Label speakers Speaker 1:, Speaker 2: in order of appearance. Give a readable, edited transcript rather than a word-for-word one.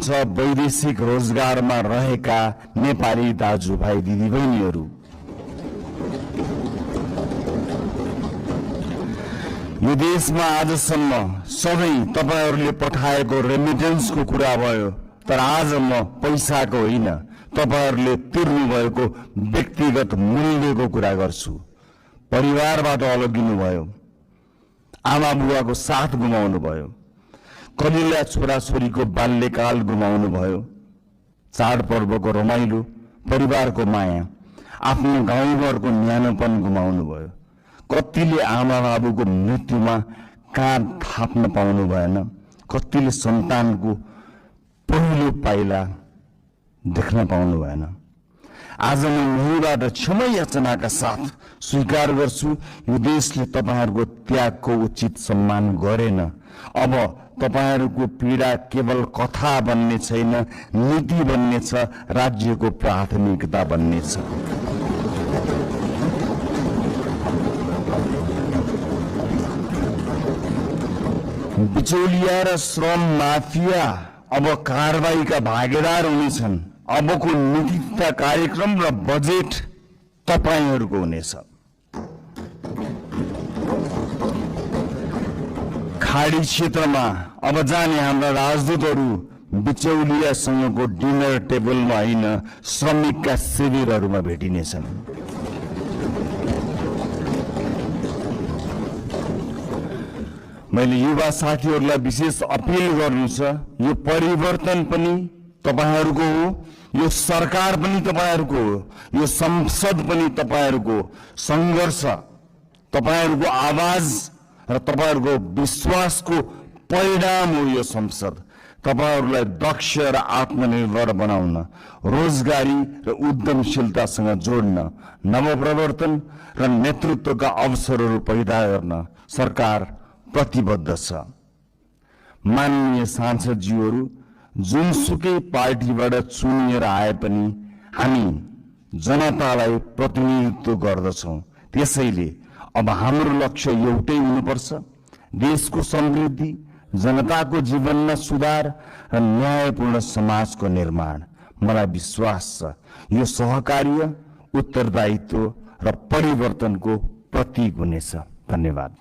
Speaker 1: वैदेशिक रोजगारमा रहेका नेपाली दाजुभाइ दिदीबहिनीहरू, यो देशमा आजसम्म सधैँ तपाईहरूले पठाएको रेमिटेन्सको कुरा भयो, तर आज म पैसाको होइन तपाईहरूले तिर्नु भएको व्यक्तिगत मूल्यको कुरा गर्छु। परिवारबाट अलगिनु भयो, आमा बुवाको साथ गुमाउनु भयो, कलिला छोराछोरीको बाल्यकाल गुमाउनु भयो, चाडपर्वको रमाइलो, परिवारको माया, आफ्नो गाउँघरको न्यानोपन गुमाउनु भयो। कतिले आमा बाबुको मृत्युमा काँध थाप्न पाउनु भएन, कतिले सन्तानको पहिलो पाइला देख्न पाउनु भएन। आज म यहीँबाट क्षमा याचनाका साथ स्वीकार गर्छु, यो देशले तपाईहरूको त्यागको उचित सम्मान गरेन। अब तपाईहरूको पीडा केवल कथा बन्ने छैन, नीति बन्नेछ, राज्यको प्राथमिकता बन्नेछ। बिचौलिया र श्रम माफिया अब कारबाहीका भागीदार हुनेछन्। अबको नीति तथा कार्यक्रम र बजेट तपाईहरूको हुनेछ। खाडी क्षेत्रमा अब जाने हाम्रा राजदूतहरू बिचौलियासँगको डिनर टेबलमा होइन, श्रमिकका शिविरहरूमा भेटिनेछन्। मैले युवा साथीहरूलाई विशेष अपील गर्नु छ, यो परिवर्तन पनि तपाईहरूको हो, यो सरकार पनि तपाईहरूको हो, यो संसद पनि तपाईहरूको संघर्ष, तपाईहरूको आवाज र तपाईहरूको विश्वासको परिणाम हो यो संसद। तपाईहरूलाई दक्ष र आत्मनिर्भर बनाउन, रोजगारी र उद्यमशीलतासँग जोड्न, नवप्रवर्तन र नेतृत्वका अवसरहरू पैदा गर्न सरकार प्रतिबद्ध छ। माननीय सांसदज्यूहरू जुनसुकै पार्टीबाट चुनिएर आए पनि हामी जनतालाई प्रतिनिधित्व गर्दछौं। त्यसैले अब हाम्रो लक्ष्य एउटै हुनुपर्छ, देशको समृद्धि, जनताको जीवनमा सुधार र न्यायपूर्ण समाजको निर्माण। मलाई विश्वास छ यो सहकार्य, उत्तरदायित्व र परिवर्तनको प्रतीक हुनेछ। धन्यवाद।